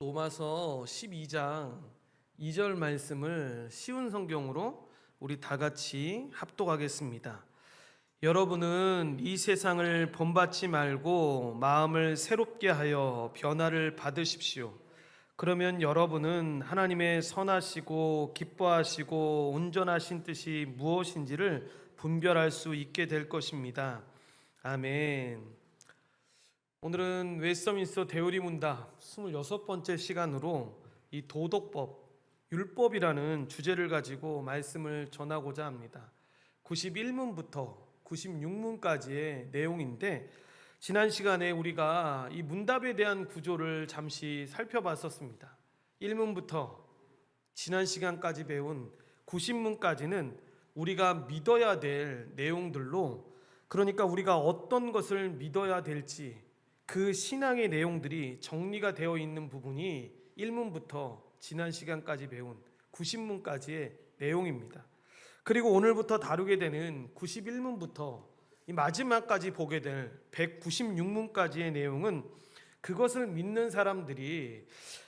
로마서 12장 2절 말씀을 쉬운 성경으로 우리 다 같이 합독하겠습니다. 여러분은 이 세상을 본받지 말고 마음을 새롭게 하여 변화를 받으십시오. 그러면 여러분은 하나님의 선하시고 기뻐하시고 온전하신 뜻이 무엇인지를 분별할 수 있게 될 것입니다. 아멘. 오늘은 웨스터민스터 대우리 문답 26번째 시간으로 이 도덕법, 율법이라는 주제를 가지고 말씀을 전하고자 합니다. 91문부터 96문까지의 내용인데, 지난 시간에 우리가 이 문답에 대한 구조를 잠시 살펴봤었습니다. 1문부터 지난 시간까지 배운 90문까지는 우리가 믿어야 될 내용들로, 그러니까 우리가 어떤 것을 믿어야 될지 그 신앙의 내용들이 정리가 되어 있는 부분이 1문부터 지난 시간까지 배운 90문까지의 내용입니다. 그리고 오늘부터 다루게 되는 91문부터 이 마지막까지 보게 될 196문까지의 내용은 그것을 믿는 사람들이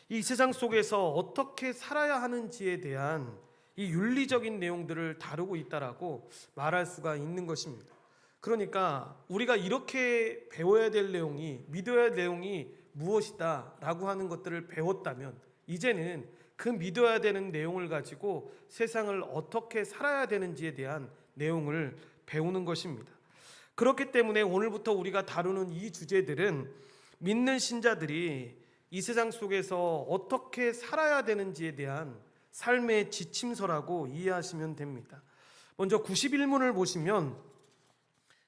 이 세상 속에서 어떻게 살아야 하는지에 대한 이 윤리적인 내용들을 다루고 있다라고 말할 수가 있는 것입니다. 그러니까 우리가 이렇게 배워야 될 내용이, 믿어야 할 내용이 무엇이다 라고 하는 것들을 배웠다면, 이제는 그 믿어야 되는 내용을 가지고 세상을 어떻게 살아야 되는지에 대한 내용을 배우는 것입니다. 그렇기 때문에 오늘부터 우리가 다루는 이 주제들은 믿는 신자들이 이 세상 속에서 어떻게 살아야 되는지에 대한 삶의 지침서라고 이해하시면 됩니다. 먼저 91문을 보시면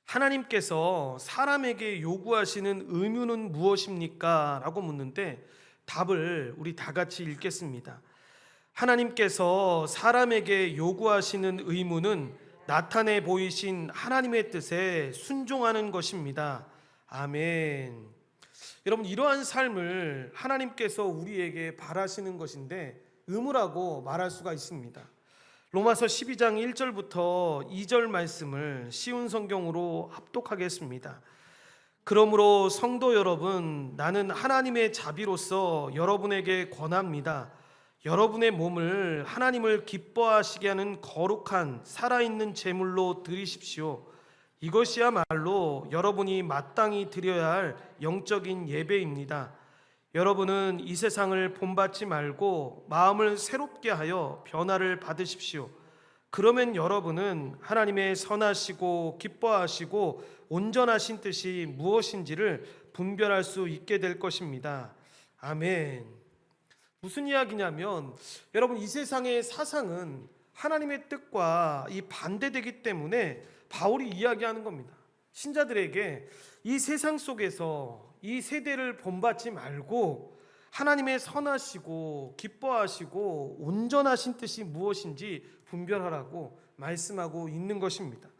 하나님께서 사람에게 요구하시는 의무는 무엇입니까? 라고 묻는데 답을 우리 다 같이 읽겠습니다. 하나님께서 사람에게 요구하시는 의무는 나타내 보이신 하나님의 뜻에 순종하는 것입니다. 아멘. 여러분, 이러한 삶을 하나님께서 우리에게 바라시는 것인데 의무라고 말할 수가 있습니다. 로마서 12장 1절부터 2절 말씀을 쉬운 성경으로 합독하겠습니다. 그러므로 성도 여러분, 나는 하나님의 자비로서 여러분에게 권합니다. 여러분의 몸을 하나님을 기뻐하시게 하는 거룩한 살아있는 제물로 드리십시오. 이것이야말로 여러분이 마땅히 드려야 할 영적인 예배입니다. 여러분은 이 세상을 본받지 말고 마음을 새롭게 하여 변화를 받으십시오. 그러면 여러분은 하나님의 선하시고 기뻐하시고 온전하신 뜻이 무엇인지를 분별할 수 있게 될 것입니다. 아멘. 무슨 이야기냐면, 여러분, 이 세상의 사상은 하나님의 뜻과 이 반대되기 때문에 바울이 이야기하는 겁니다. 신자들에게 이 세상 속에서 이 세대를 본받지 말고 하나님의 선하시고 기뻐하시고 온전하신 뜻이 무엇인지 분별하라고 말씀하고 있는 것입니다.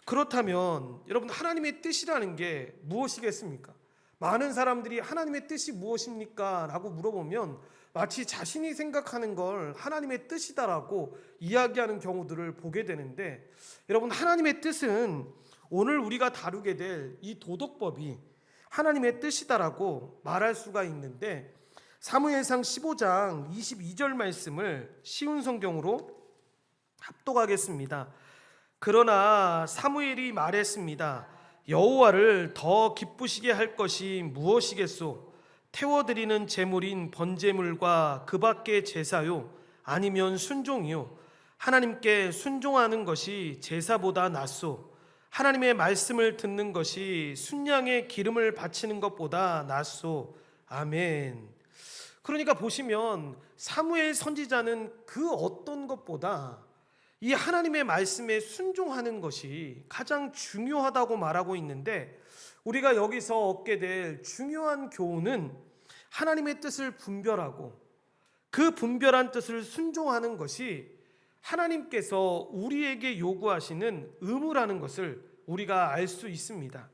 그렇다면 여러분, 하나님의 뜻이라는 게 무엇이겠습니까? 많은 사람들이 하나님의 뜻이 무엇입니까? 라고 물어보면 마치 자신이 생각하는 걸 하나님의 뜻이다라고 이야기하는 경우들을 보게 되는데, 여러분, 하나님의 뜻은 오늘 우리가 다루게 될 이 도덕법이 하나님의 뜻이다라고 말할 수가 있는데, 사무엘상 15장 22절 말씀을 쉬운 성경으로 합독하겠습니다. 그러나 사무엘이 말했습니다. 여호와를 더 기쁘시게 할 것이 무엇이겠소? 태워드리는 제물인 번제물과 그 밖의 제사요, 아니면 순종이요. 하나님께 순종하는 것이 제사보다 낫소. 하나님의 말씀을 듣는 것이 순양의 기름을 바치는 것보다 낫소. 아멘. 그러니까 보시면 사무엘 선지자는 그 어떤 것보다 이 하나님의 말씀에 순종하는 것이 가장 중요하다고 말하고 있는데, 우리가 여기서 얻게 될 중요한 교훈은 하나님의 뜻을 분별하고 그 분별한 뜻을 순종하는 것이 하나님께서 우리에게 요구하시는 의무라는 것을 우리가 알 수 있습니다.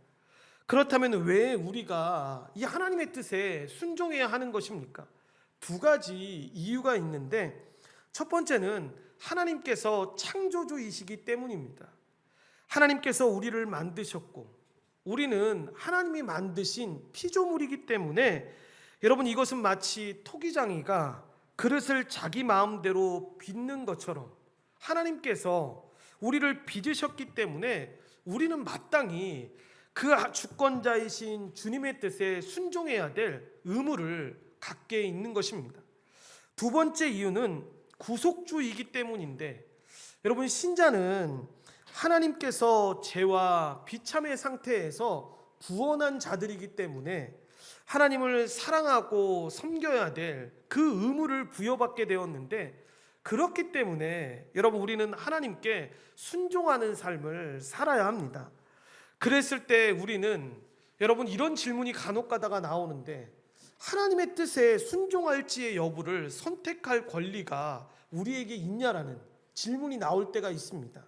그렇다면 왜 우리가 이 하나님의 뜻에 순종해야 하는 것입니까? 두 가지 이유가 있는데, 첫 번째는 하나님께서 창조주이시기 때문입니다. 하나님께서 우리를 만드셨고 우리는 하나님이 만드신 피조물이기 때문에 여러분, 이것은 마치 토기장이가 그릇을 자기 마음대로 빚는 것처럼 하나님께서 우리를 빚으셨기 때문에 우리는 마땅히 그 주권자이신 주님의 뜻에 순종해야 될 의무를 갖게 있는 것입니다. 두 번째 이유는 구속주이기 때문인데, 여러분, 신자는 하나님께서 죄와 비참의 상태에서 구원한 자들이기 때문에 하나님을 사랑하고 섬겨야 될 그 의무를 부여받게 되었는데, 그렇기 때문에 여러분, 우리는 하나님께 순종하는 삶을 살아야 합니다. 그랬을 때 우리는, 여러분, 이런 질문이 간혹 가다가 나오는데, 하나님의 뜻에 순종할지의 여부를 선택할 권리가 우리에게 있냐라는 질문이 나올 때가 있습니다.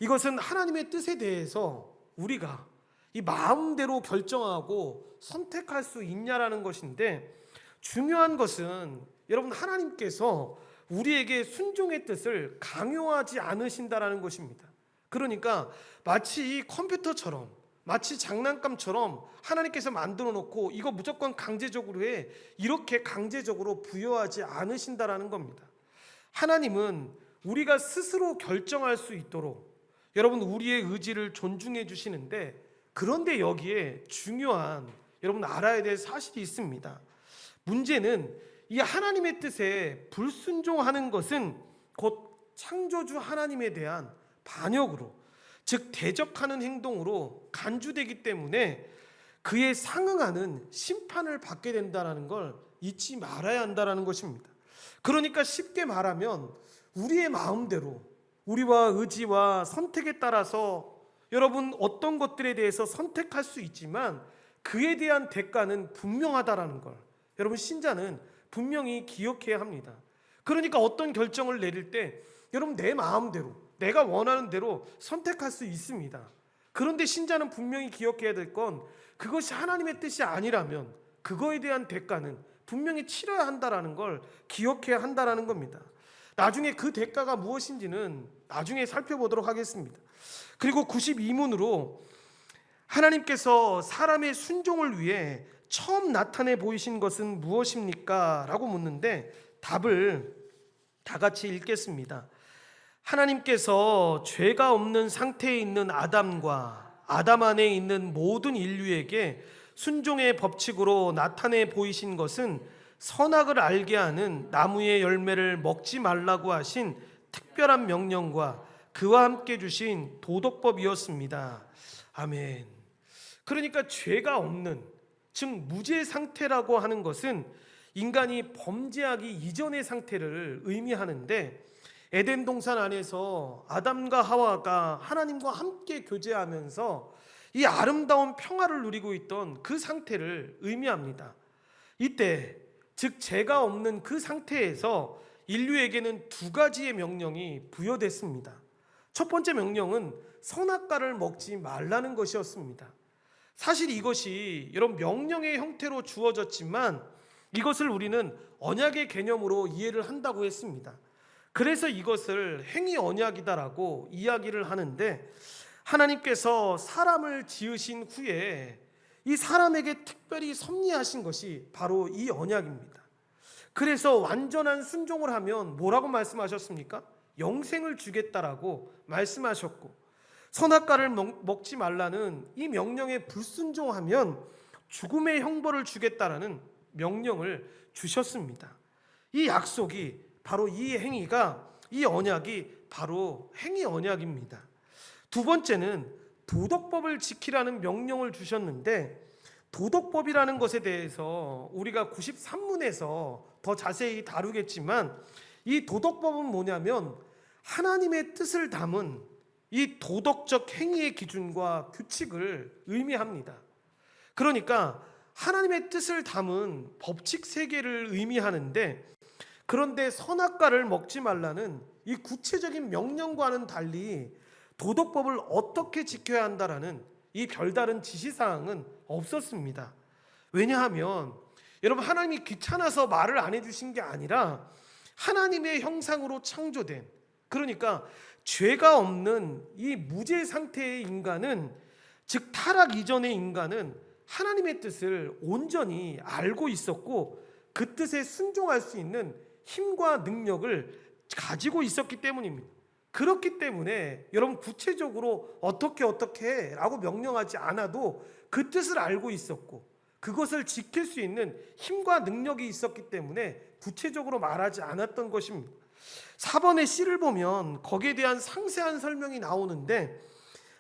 이것은 하나님의 뜻에 대해서 우리가 이 마음대로 결정하고 선택할 수 있냐라는 것인데, 중요한 것은 여러분, 하나님께서 우리에게 순종의 뜻을 강요하지 않으신다라는 것입니다. 그러니까 마치 컴퓨터처럼, 마치 장난감처럼 하나님께서 만들어 놓고 이거 무조건 강제적으로 해, 이렇게 강제적으로 부여하지 않으신다라는 겁니다. 하나님은 우리가 스스로 결정할 수 있도록 여러분, 우리의 의지를 존중해 주시는데, 그런데 여기에 중요한, 여러분, 알아야 될 사실이 있습니다. 문제는 이 하나님의 뜻에 불순종하는 것은 곧 창조주 하나님에 대한 반역으로, 즉 대적하는 행동으로 간주되기 때문에 그에 상응하는 심판을 받게 된다는 걸 잊지 말아야 한다는 것입니다. 그러니까 쉽게 말하면 우리의 마음대로, 우리와 의지와 선택에 따라서 여러분, 어떤 것들에 대해서 선택할 수 있지만 그에 대한 대가는 분명하다라는 걸 여러분, 신자는 분명히 기억해야 합니다. 그러니까 어떤 결정을 내릴 때 여러분, 내 마음대로, 내가 원하는 대로 선택할 수 있습니다. 그런데 신자는 분명히 기억해야 될 건, 그것이 하나님의 뜻이 아니라면 그거에 대한 대가는 분명히 치러야 한다라는 걸 기억해야 한다라는 겁니다. 나중에 그 대가가 무엇인지는 나중에 살펴보도록 하겠습니다. 그리고 92문으로 하나님께서 사람의 순종을 위해 처음 나타내 보이신 것은 무엇입니까? 라고 묻는데, 답을 다 같이 읽겠습니다. 하나님께서 죄가 없는 상태에 있는 아담과 아담 안에 있는 모든 인류에게 순종의 법칙으로 나타내 보이신 것은 선악을 알게 하는 나무의 열매를 먹지 말라고 하신 특별한 명령과 그와 함께 주신 도덕법이었습니다. 아멘. 그러니까 죄가 없는, 즉 무죄 상태라고 하는 것은 인간이 범죄하기 이전의 상태를 의미하는데, 에덴 동산 안에서 아담과 하와가 하나님과 함께 교제하면서 이 아름다운 평화를 누리고 있던 그 상태를 의미합니다. 이때, 즉 죄가 없는 그 상태에서 인류에게는 두 가지의 명령이 부여됐습니다. 첫 번째 명령은 선악과를 먹지 말라는 것이었습니다. 사실 이것이 여러분, 명령의 형태로 주어졌지만 이것을 우리는 언약의 개념으로 이해를 한다고 했습니다. 그래서 이것을 행위 언약이다라고 이야기를 하는데, 하나님께서 사람을 지으신 후에 이 사람에게 특별히 섭리하신 것이 바로 이 언약입니다. 그래서 완전한 순종을 하면 뭐라고 말씀하셨습니까? 영생을 주겠다라고 말씀하셨고, 선악과를 먹지 말라는 이 명령에 불순종하면 죽음의 형벌을 주겠다라는 명령을 주셨습니다. 이 약속이, 바로 이 행위가, 이 언약이 바로 행위 언약입니다. 두 번째는 도덕법을 지키라는 명령을 주셨는데, 도덕법이라는 것에 대해서 우리가 93문에서 더 자세히 다루겠지만, 이 도덕법은 뭐냐면 하나님의 뜻을 담은 이 도덕적 행위의 기준과 규칙을 의미합니다. 그러니까 하나님의 뜻을 담은 법칙 세계를 의미하는데, 그런데 선악과를 먹지 말라는 이 구체적인 명령과는 달리 도덕법을 어떻게 지켜야 한다라는 이 별다른 지시사항은 없었습니다. 왜냐하면 여러분, 하나님이 귀찮아서 말을 안 해주신 게 아니라 하나님의 형상으로 창조된, 그러니까 죄가 없는 이 무죄 상태의 인간은, 즉 타락 이전의 인간은 하나님의 뜻을 온전히 알고 있었고 그 뜻에 순종할 수 있는 힘과 능력을 가지고 있었기 때문입니다. 그렇기 때문에 여러분 구체적으로 어떻게 라고 명령하지 않아도 그 뜻을 알고 있었고 그것을 지킬 수 있는 힘과 능력이 있었기 때문에 구체적으로 말하지 않았던 것입니다. 4번의 C를 보면 거기에 대한 상세한 설명이 나오는데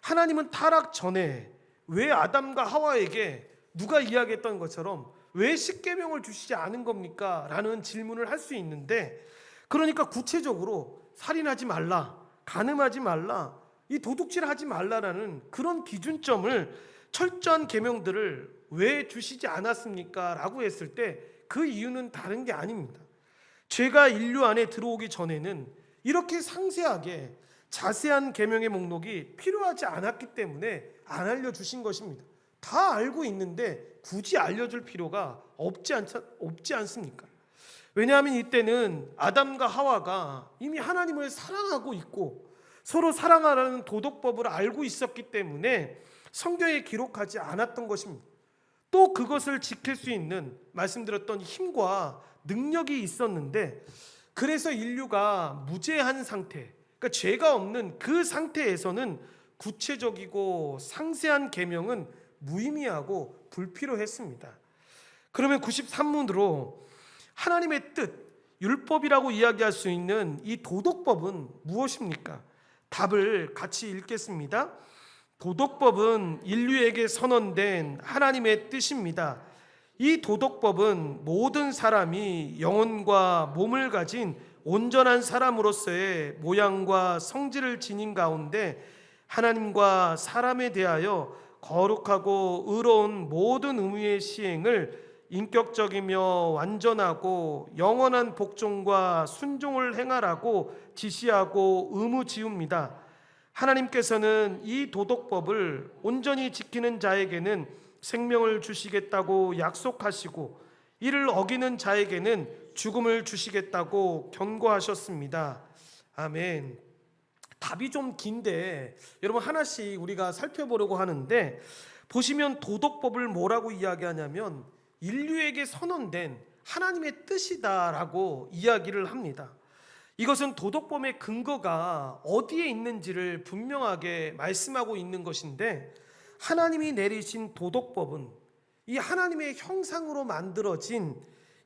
하나님은 타락 전에 왜 아담과 하와에게 누가 이야기했던 것처럼 왜 십계명을 주시지 않은 겁니까? 라는 질문을 할 수 있는데 그러니까 구체적으로 살인하지 말라, 간음하지 말라, 이 도둑질하지 말라라는 그런 기준점을 철저한 계명들을 왜 주시지 않았습니까? 라고 했을 때 그 이유는 다른 게 아닙니다. 죄가 인류 안에 들어오기 전에는 이렇게 상세하게 자세한 계명의 목록이 필요하지 않았기 때문에 안 알려주신 것입니다. 다 알고 있는데 굳이 알려줄 필요가 없지 않습니까? 왜냐하면 이때는 아담과 하와가 이미 하나님을 사랑하고 있고 서로 사랑하라는 도덕법을 알고 있었기 때문에 성경에 기록하지 않았던 것입니다. 또 그것을 지킬 수 있는 말씀드렸던 힘과 능력이 있었는데 그래서 인류가 무죄한 상태, 그러니까 죄가 없는 그 상태에서는 구체적이고 상세한 계명은 무의미하고 불필요했습니다. 그러면 93문으로 하나님의 뜻, 율법이라고 이야기할 수 있는 이 도덕법은 무엇입니까? 답을 같이 읽겠습니다. 도덕법은 인류에게 선언된 하나님의 뜻입니다. 이 도덕법은 모든 사람이 영혼과 몸을 가진 온전한 사람으로서의 모양과 성질을 지닌 가운데 하나님과 사람에 대하여 거룩하고 의로운 모든 의무의 시행을 인격적이며 완전하고 영원한 복종과 순종을 행하라고 지시하고 의무지웁니다. 하나님께서는 이 도덕법을 온전히 지키는 자에게는 생명을 주시겠다고 약속하시고 이를 어기는 자에게는 죽음을 주시겠다고 경고하셨습니다. 아멘. 답이 좀 긴데 여러분 하나씩 우리가 살펴보려고 하는데 보시면 도덕법을 뭐라고 이야기하냐면 인류에게 선언된 하나님의 뜻이다라고 이야기를 합니다. 이것은 도덕법의 근거가 어디에 있는지를 분명하게 말씀하고 있는 것인데 하나님이 내리신 도덕법은 이 하나님의 형상으로 만들어진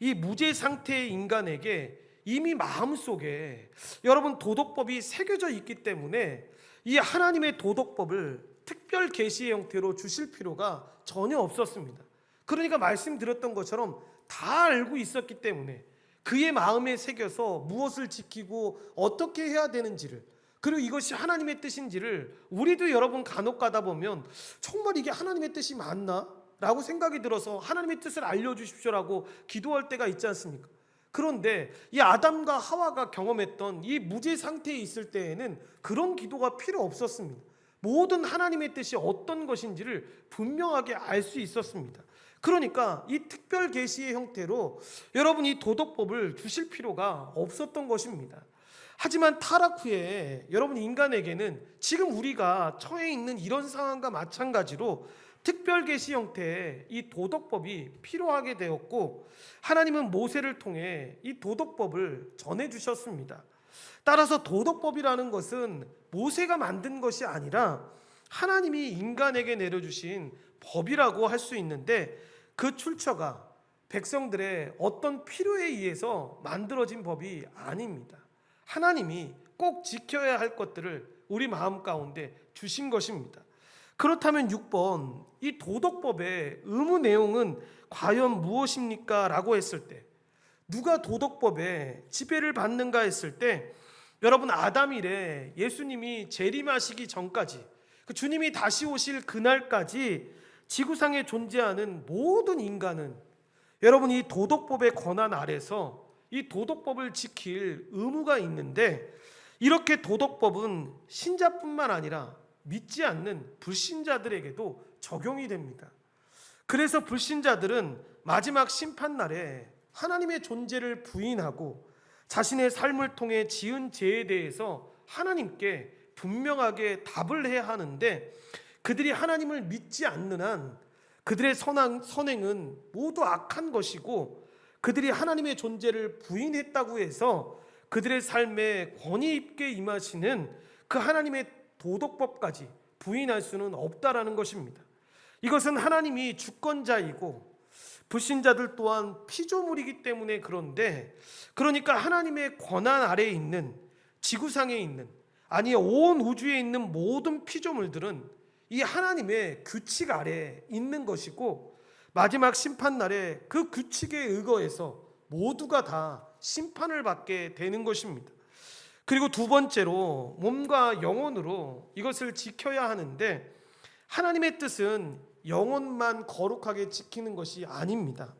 이 무죄 상태의 인간에게 이미 마음속에 여러분 도덕법이 새겨져 있기 때문에 이 하나님의 도덕법을 특별 계시의 형태로 주실 필요가 전혀 없었습니다. 그러니까 말씀드렸던 것처럼 다 알고 있었기 때문에 그의 마음에 새겨서 무엇을 지키고 어떻게 해야 되는지를 그리고 이것이 하나님의 뜻인지를 우리도 여러분 간혹 가다 보면 정말 이게 하나님의 뜻이 맞나? 라고 생각이 들어서 하나님의 뜻을 알려주십시오라고 기도할 때가 있지 않습니까? 그런데 이 아담과 하와가 경험했던 이 무죄 상태에 있을 때에는 그런 기도가 필요 없었습니다. 모든 하나님의 뜻이 어떤 것인지를 분명하게 알 수 있었습니다. 그러니까 이 특별 계시의 형태로 여러분 이 도덕법을 주실 필요가 없었던 것입니다. 하지만 타락 후에 여러분 인간에게는 지금 우리가 처해 있는 이런 상황과 마찬가지로 특별 계시 형태의 이 도덕법이 필요하게 되었고 하나님은 모세를 통해 이 도덕법을 전해 주셨습니다. 따라서 도덕법이라는 것은 모세가 만든 것이 아니라 하나님이 인간에게 내려주신 법이라고 할 수 있는데 그 출처가 백성들의 어떤 필요에 의해서 만들어진 법이 아닙니다. 하나님이 꼭 지켜야 할 것들을 우리 마음 가운데 주신 것입니다. 그렇다면 6번 이 도덕법의 의무 내용은 과연 무엇입니까? 라고 했을 때 누가 도덕법에 지배를 받는가 했을 때 여러분 아담 이래 예수님이 재림하시기 전까지 그 주님이 다시 오실 그날까지 지구상에 존재하는 모든 인간은 여러분 이 도덕법의 권한 아래서 이 도덕법을 지킬 의무가 있는데 이렇게 도덕법은 신자뿐만 아니라 믿지 않는 불신자들에게도 적용이 됩니다. 그래서 불신자들은 마지막 심판날에 하나님의 존재를 부인하고 자신의 삶을 통해 지은 죄에 대해서 하나님께 분명하게 답을 해야 하는데 그들이 하나님을 믿지 않는 한 그들의 선행은 모두 악한 것이고 그들이 하나님의 존재를 부인했다고 해서 그들의 삶에 권위 있게 임하시는 그 하나님의 도덕법까지 부인할 수는 없다라는 것입니다. 이것은 하나님이 주권자이고 불신자들 또한 피조물이기 때문에 그런데, 그러니까 하나님의 권한 아래에 있는, 지구상에 있는, 아니 온 우주에 있는 모든 피조물들은 이 하나님의 규칙 아래에 있는 것이고 마지막 심판날에 그 규칙에 의거해서 모두가 다 심판을 받게 되는 것입니다. 그리고 두 번째로 몸과 영혼으로 이것을 지켜야 하는데, 하나님의 뜻은 영혼만 거룩하게 지키는 것이 아닙니다.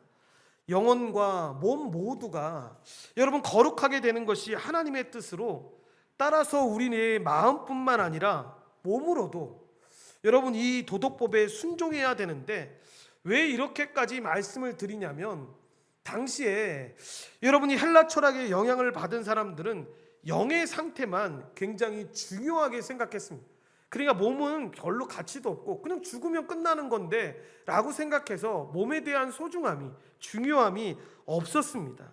영혼과 몸 모두가 여러분 거룩하게 되는 것이 하나님의 뜻으로, 따라서 우리의 마음뿐만 아니라 몸으로도 여러분 이 도덕법에 순종해야 되는데, 왜 이렇게까지 말씀을 드리냐면, 당시에 여러분이 헬라 철학의 영향을 받은 사람들은 영의 상태만 굉장히 중요하게 생각했습니다. 그러니까 몸은 별로 가치도 없고 그냥 죽으면 끝나는 건데 라고 생각해서 몸에 대한 소중함이, 중요함이 없었습니다.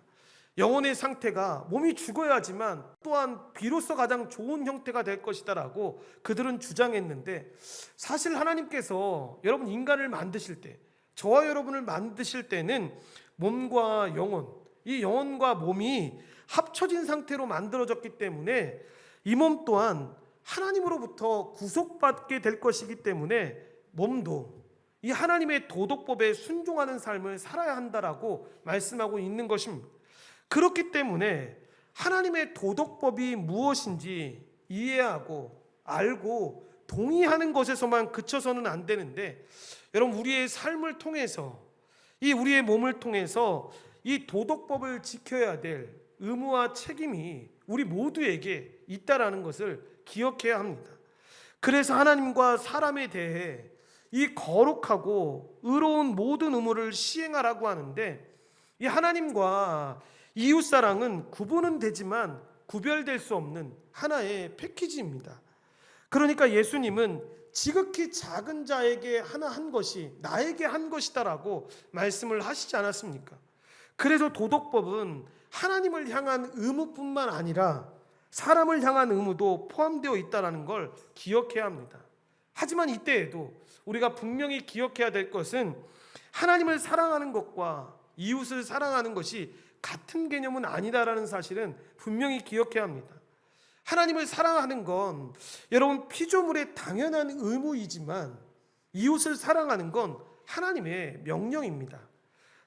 영혼의 상태가 몸이 죽어야지만 또한 비로소 가장 좋은 형태가 될 것이다 라고 그들은 주장했는데, 사실 하나님께서 여러분 인간을 만드실 때, 저와 여러분을 만드실 때는 몸과 영혼, 이 영혼과 몸이 합쳐진 상태로 만들어졌기 때문에 이 몸 또한 하나님으로부터 구속받게 될 것이기 때문에 몸도 이 하나님의 도덕법에 순종하는 삶을 살아야 한다라고 말씀하고 있는 것입니다. 그렇기 때문에 하나님의 도덕법이 무엇인지 이해하고 알고 동의하는 것에서만 그쳐서는 안 되는데, 여러분 우리의 삶을 통해서, 이 우리의 몸을 통해서 이 도덕법을 지켜야 될 의무와 책임이 우리 모두에게 있다라는 것을 기억해야 합니다. 그래서 하나님과 사람에 대해 이 거룩하고 의로운 모든 의무를 시행하라고 하는데, 이 하나님과 이웃사랑은 구분은 되지만 구별될 수 없는 하나의 패키지입니다. 그러니까 예수님은 지극히 작은 자에게 하나 한 것이 나에게 한 것이다라고 말씀을 하시지 않았습니까? 그래서 도덕법은 하나님을 향한 의무뿐만 아니라 사람을 향한 의무도 포함되어 있다는 걸 기억해야 합니다. 하지만 이때에도 우리가 분명히 기억해야 될 것은, 하나님을 사랑하는 것과 이웃을 사랑하는 것이 같은 개념은 아니다라는 사실은 분명히 기억해야 합니다. 하나님을 사랑하는 건 여러분 피조물의 당연한 의무이지만, 이웃을 사랑하는 건 하나님의 명령입니다.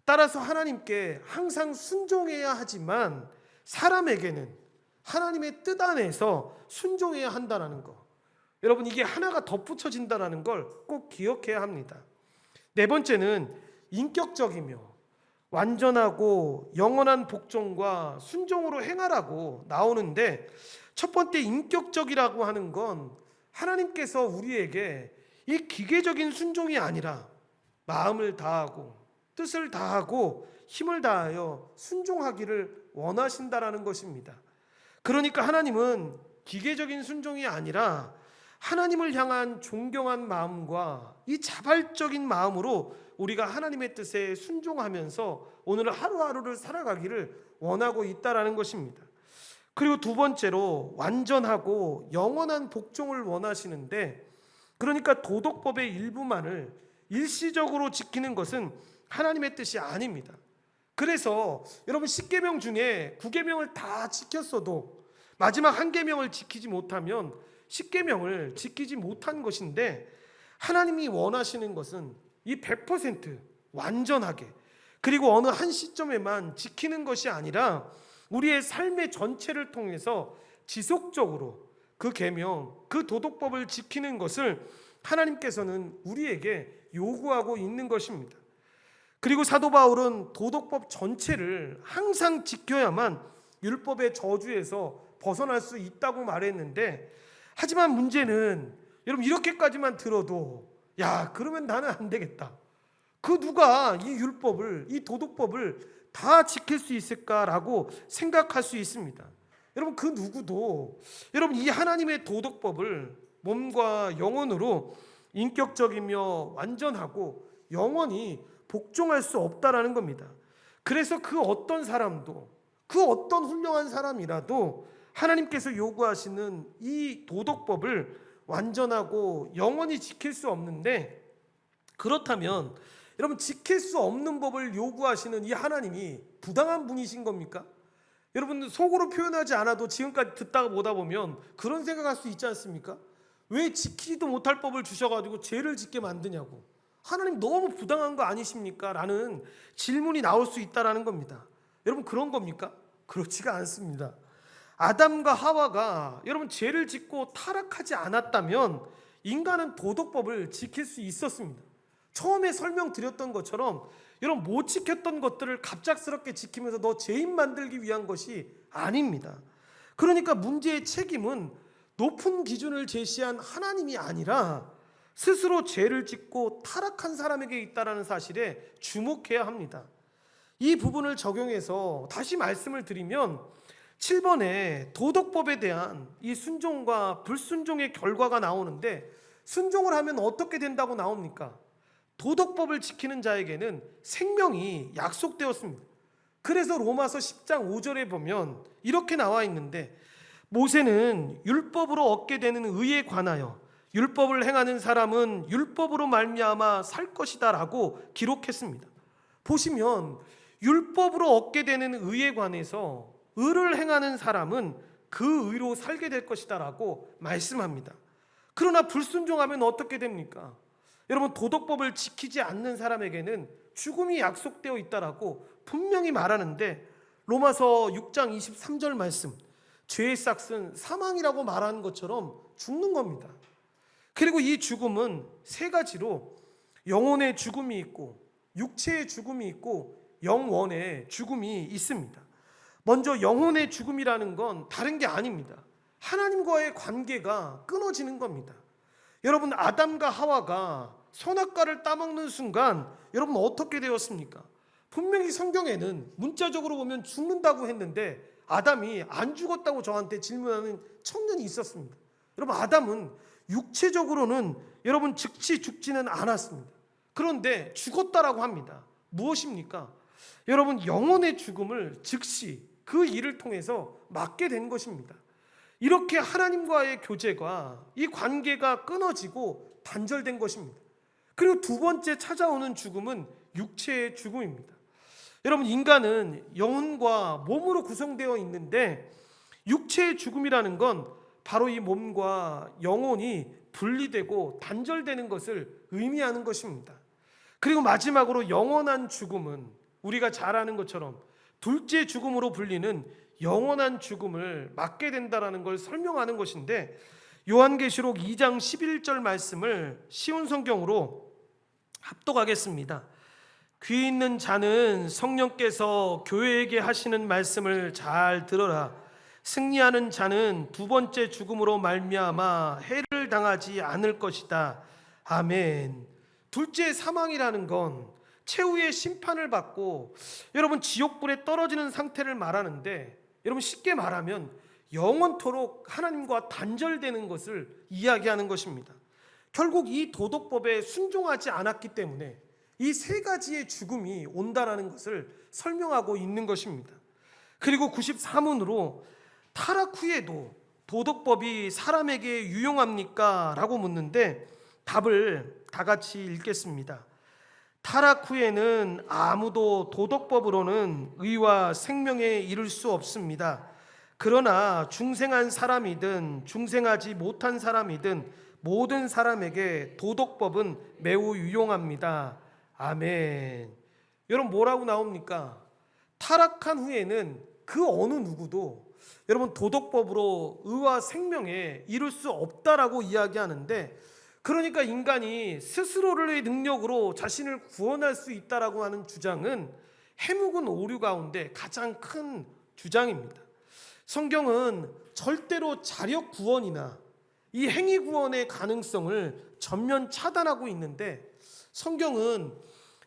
따라서 하나님께 항상 순종해야 하지만 사람에게는 하나님의 뜻 안에서 순종해야 한다는 거, 여러분 이게 하나가 덧붙여진다는 걸 꼭 기억해야 합니다. 네 번째는 인격적이며 완전하고 영원한 복종과 순종으로 행하라고 나오는데, 첫 번째 인격적이라고 하는 건 하나님께서 우리에게 이 기계적인 순종이 아니라 마음을 다하고 뜻을 다하고 힘을 다하여 순종하기를 원하신다라는 것입니다. 그러니까 하나님은 기계적인 순종이 아니라 하나님을 향한 존경한 마음과 이 자발적인 마음으로 우리가 하나님의 뜻에 순종하면서 오늘 하루하루를 살아가기를 원하고 있다라는 것입니다. 그리고 두 번째로 완전하고 영원한 복종을 원하시는데, 그러니까 도덕법의 일부만을 일시적으로 지키는 것은 하나님의 뜻이 아닙니다. 그래서 여러분 10계명 중에 9계명을 다 지켰어도 마지막 한 계명을 지키지 못하면 10계명을 지키지 못한 것인데, 하나님이 원하시는 것은 이 100% 완전하게, 그리고 어느 한 시점에만 지키는 것이 아니라 우리의 삶의 전체를 통해서 지속적으로 그 계명, 그 도덕법을 지키는 것을 하나님께서는 우리에게 요구하고 있는 것입니다. 그리고 사도 바울은 도덕법 전체를 항상 지켜야만 율법의 저주에서 벗어날 수 있다고 말했는데, 하지만 문제는 여러분 이렇게까지만 들어도 야 그러면 나는 안 되겠다, 그 누가 이 율법을, 이 도덕법을 다 지킬 수 있을까라고 생각할 수 있습니다. 여러분 그 누구도 여러분 이 하나님의 도덕법을 몸과 영혼으로 인격적이며 완전하고 영원히 복종할 수 없다라는 겁니다. 그래서 그 어떤 사람도, 그 어떤 훌륭한 사람이라도 하나님께서 요구하시는 이 도덕법을 완전하고 영원히 지킬 수 없는데, 그렇다면 여러분, 지킬 수 없는 법을 요구하시는 이 하나님이 부당한 분이신 겁니까? 여러분, 속으로 표현하지 않아도 지금까지 듣다가 보다 보면 그런 생각할 수 있지 않습니까? 왜 지키지도 못할 법을 주셔가지고 죄를 짓게 만드냐고, 하나님 너무 부당한 거 아니십니까? 라는 질문이 나올 수 있다라는 겁니다. 여러분, 그런 겁니까? 그렇지가 않습니다. 아담과 하와가 여러분 죄를 짓고 타락하지 않았다면 인간은 도덕법을 지킬 수 있었습니다. 처음에 설명드렸던 것처럼 여러분, 못 지켰던 것들을 갑작스럽게 지키면서 너 죄인 만들기 위한 것이 아닙니다. 그러니까 문제의 책임은 높은 기준을 제시한 하나님이 아니라 스스로 죄를 짓고 타락한 사람에게 있다는 사실에 주목해야 합니다. 이 부분을 적용해서 다시 말씀을 드리면 7번에 도덕법에 대한 이 순종과 불순종의 결과가 나오는데, 순종을 하면 어떻게 된다고 나옵니까? 도덕법을 지키는 자에게는 생명이 약속되었습니다. 그래서 로마서 10장 5절에 보면 이렇게 나와 있는데, 모세는 율법으로 얻게 되는 의에 관하여 율법을 행하는 사람은 율법으로 말미암아 살 것이다 라고 기록했습니다. 보시면 율법으로 얻게 되는 의에 관해서 의를 행하는 사람은 그 의로 살게 될 것이다 라고 말씀합니다. 그러나 불순종하면 어떻게 됩니까? 여러분, 도덕법을 지키지 않는 사람에게는 죽음이 약속되어 있다라고 분명히 말하는데, 로마서 6장 23절 말씀, 죄의 싹은 사망이라고 말하는 것처럼 죽는 겁니다. 그리고 이 죽음은 세 가지로 영혼의 죽음이 있고 육체의 죽음이 있고 영원의 죽음이 있습니다. 먼저 영혼의 죽음이라는 건 다른 게 아닙니다. 하나님과의 관계가 끊어지는 겁니다. 여러분, 아담과 하와가 선악과를 따먹는 순간 여러분 어떻게 되었습니까? 분명히 성경에는 문자적으로 보면 죽는다고 했는데 아담이 안 죽었다고 저한테 질문하는 청년이 있었습니다. 여러분, 아담은 육체적으로는 여러분 즉시 죽지는 않았습니다. 그런데 죽었다라고 합니다. 무엇입니까? 여러분, 영혼의 죽음을 즉시 그 일을 통해서 맞게 된 것입니다. 이렇게 하나님과의 교제가, 이 관계가 끊어지고 단절된 것입니다. 그리고 두 번째 찾아오는 죽음은 육체의 죽음입니다. 여러분, 인간은 영혼과 몸으로 구성되어 있는데 육체의 죽음이라는 건 바로 이 몸과 영혼이 분리되고 단절되는 것을 의미하는 것입니다. 그리고 마지막으로 영원한 죽음은 우리가 잘 아는 것처럼 둘째 죽음으로 불리는 영원한 죽음을 맞게 된다는 걸 설명하는 것인데, 요한계시록 2장 11절 말씀을 쉬운 성경으로 합독하겠습니다. 귀 있는 자는 성령께서 교회에게 하시는 말씀을 잘 들어라. 승리하는 자는 두 번째 죽음으로 말미암아 해를 당하지 않을 것이다. 아멘. 둘째 사망이라는 건 최후의 심판을 받고 여러분 지옥불에 떨어지는 상태를 말하는데, 여러분 쉽게 말하면 영원토록 하나님과 단절되는 것을 이야기하는 것입니다. 결국 이 도덕법에 순종하지 않았기 때문에 이 세 가지의 죽음이 온다라는 것을 설명하고 있는 것입니다. 그리고 94문으로 타락 후에도 도덕법이 사람에게 유용합니까? 라고 묻는데 답을 다 같이 읽겠습니다. 타락 후에는 아무도 도덕법으로는 의와 생명에 이를 수 없습니다. 그러나 중생한 사람이든 중생하지 못한 사람이든 모든 사람에게 도덕법은 매우 유용합니다. 아멘. 여러분, 뭐라고 나옵니까? 타락한 후에는 그 어느 누구도 여러분 도덕법으로 의와 생명에 이룰 수 없다라고 이야기하는데, 그러니까 인간이 스스로의 능력으로 자신을 구원할 수 있다라고 하는 주장은 해묵은 오류 가운데 가장 큰 주장입니다. 성경은 절대로 자력 구원이나 이 행위 구원의 가능성을 전면 차단하고 있는데, 성경은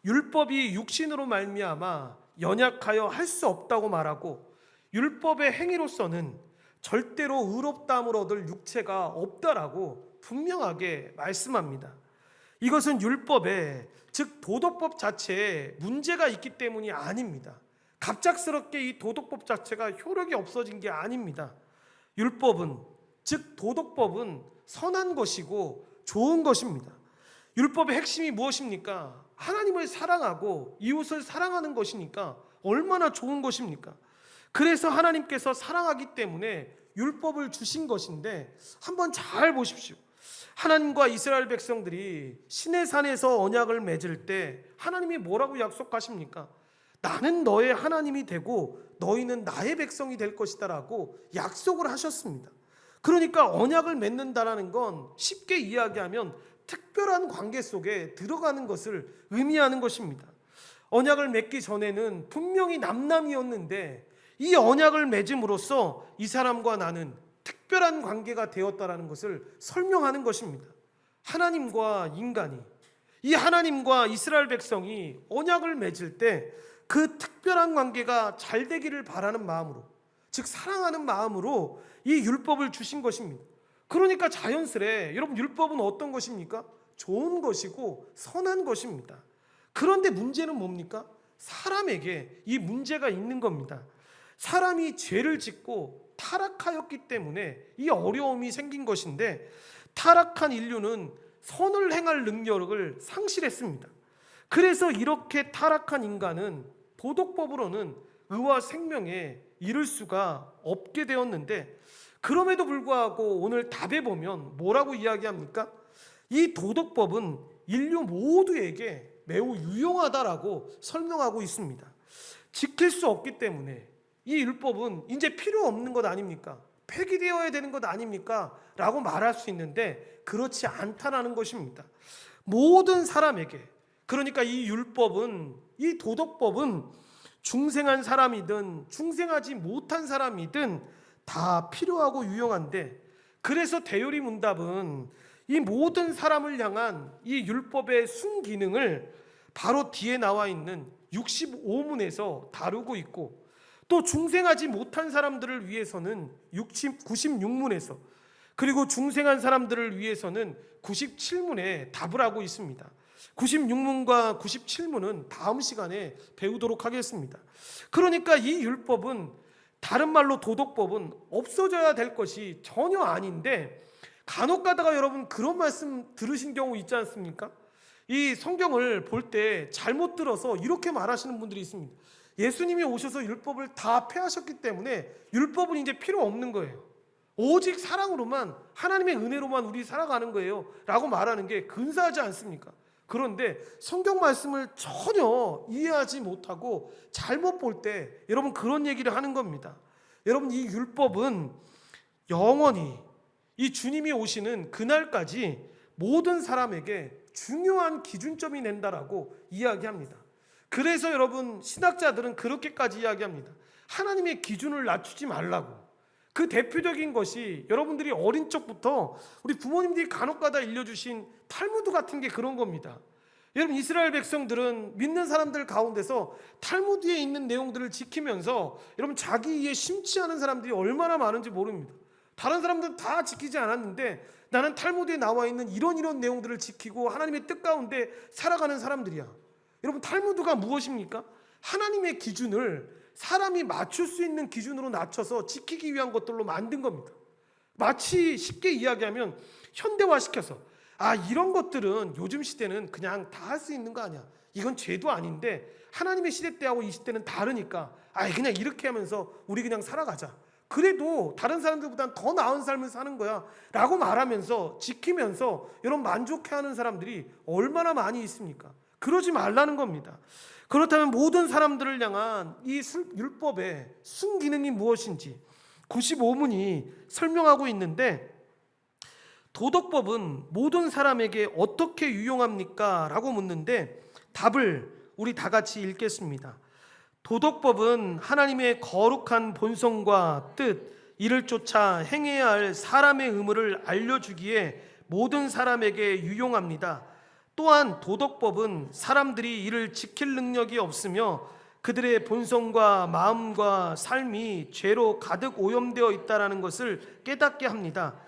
율법이 육신으로 말미암아 연약하여 할 수 없다고 말하고, 율법의 행위로서는 절대로 의롭다함을 얻을 육체가 없다라고 분명하게 말씀합니다. 이것은 율법에, 즉 도덕법 자체에 문제가 있기 때문이 아닙니다. 갑작스럽게 이 도덕법 자체가 효력이 없어진 게 아닙니다. 율법은, 즉 도덕법은 선한 것이고 좋은 것입니다. 율법의 핵심이 무엇입니까? 하나님을 사랑하고 이웃을 사랑하는 것이니까 얼마나 좋은 것입니까? 그래서 하나님께서 사랑하기 때문에 율법을 주신 것인데, 한번 잘 보십시오. 하나님과 이스라엘 백성들이 시내산에서 언약을 맺을 때 하나님이 뭐라고 약속하십니까? 나는 너의 하나님이 되고 너희는 나의 백성이 될 것이다 라고 약속을 하셨습니다. 그러니까 언약을 맺는다라는 건 쉽게 이야기하면 특별한 관계 속에 들어가는 것을 의미하는 것입니다. 언약을 맺기 전에는 분명히 남남이었는데 이 언약을 맺음으로써 이 사람과 나는 특별한 관계가 되었다라는 것을 설명하는 것입니다. 하나님과 인간이, 이 하나님과 이스라엘 백성이 언약을 맺을 때 그 특별한 관계가 잘 되기를 바라는 마음으로, 즉 사랑하는 마음으로 이 율법을 주신 것입니다. 그러니까 자연스레 여러분, 율법은 어떤 것입니까? 좋은 것이고 선한 것입니다. 그런데 문제는 뭡니까? 사람에게 이 문제가 있는 겁니다. 사람이 죄를 짓고 타락하였기 때문에 이 어려움이 생긴 것인데, 타락한 인류는 선을 행할 능력을 상실했습니다. 그래서 이렇게 타락한 인간은 도덕법으로는 의와 생명에 이를 수가 없게 되었는데, 그럼에도 불구하고 오늘 답에 보면 뭐라고 이야기합니까? 이 도덕법은 인류 모두에게 매우 유용하다라고 설명하고 있습니다. 지킬 수 없기 때문에 이 율법은 이제 필요 없는 것 아닙니까? 폐기되어야 되는 것 아닙니까? 라고 말할 수 있는데 그렇지 않다라는 것입니다. 모든 사람에게, 그러니까 이 율법은, 이 도덕법은 중생한 사람이든 중생하지 못한 사람이든 다 필요하고 유용한데, 그래서 대요리 문답은 이 모든 사람을 향한 이 율법의 순기능을 바로 뒤에 나와 있는 65문에서 다루고 있고, 또 중생하지 못한 사람들을 위해서는 96문에서, 그리고 중생한 사람들을 위해서는 97문에 답을 하고 있습니다. 96문과 97문은 다음 시간에 배우도록 하겠습니다. 그러니까 이 율법은, 다른 말로 도덕법은 없어져야 될 것이 전혀 아닌데, 간혹 가다가 여러분 그런 말씀 들으신 경우 있지 않습니까? 이 성경을 볼 때 잘못 들어서 이렇게 말하시는 분들이 있습니다. 예수님이 오셔서 율법을 다 폐하셨기 때문에 율법은 이제 필요 없는 거예요. 오직 사랑으로만, 하나님의 은혜로만 우리 살아가는 거예요 라고 말하는 게 근사하지 않습니까? 그런데 성경 말씀을 전혀 이해하지 못하고 잘못 볼 때 여러분 그런 얘기를 하는 겁니다. 여러분, 이 율법은 영원히 이 주님이 오시는 그날까지 모든 사람에게 중요한 기준점이 된다라고 이야기합니다. 그래서 여러분, 신학자들은 그렇게까지 이야기합니다. 하나님의 기준을 낮추지 말라고. 그 대표적인 것이 여러분들이 어린 적부터 우리 부모님들이 간혹가다 일러주신 탈무드 같은 게 그런 겁니다. 여러분, 이스라엘 백성들은 믿는 사람들 가운데서 탈무드에 있는 내용들을 지키면서 여러분 자기 이해 심취 하는 사람들이 얼마나 많은지 모릅니다. 다른 사람들은 다 지키지 않았는데 나는 탈무드에 나와 있는 이런 내용들을 지키고 하나님의 뜻 가운데 살아가는 사람들이야. 여러분, 탈무드가 무엇입니까? 하나님의 기준을 사람이 맞출 수 있는 기준으로 낮춰서 지키기 위한 것들로 만든 겁니다. 마치 쉽게 이야기하면 현대화시켜서, 이런 것들은 요즘 시대는 그냥 다 할 수 있는 거 아니야, 이건 죄도 아닌데 하나님의 시대 때하고 이 시대는 다르니까 그냥 이렇게 하면서 우리 그냥 살아가자, 그래도 다른 사람들보다는 더 나은 삶을 사는 거야 라고 말하면서 지키면서 여러분 만족해하는 사람들이 얼마나 많이 있습니까? 그러지 말라는 겁니다. 그렇다면 모든 사람들을 향한 이 율법의 순기능이 무엇인지 95문이 설명하고 있는데, 도덕법은 모든 사람에게 어떻게 유용합니까? 라고 묻는데 답을 우리 다 같이 읽겠습니다. 도덕법은 하나님의 거룩한 본성과 뜻, 이를 쫓아 행해야 할 사람의 의무를 알려주기에 모든 사람에게 유용합니다. 또한 도덕법은 사람들이 이를 지킬 능력이 없으며 그들의 본성과 마음과 삶이 죄로 가득 오염되어 있다는 것을 깨닫게 합니다.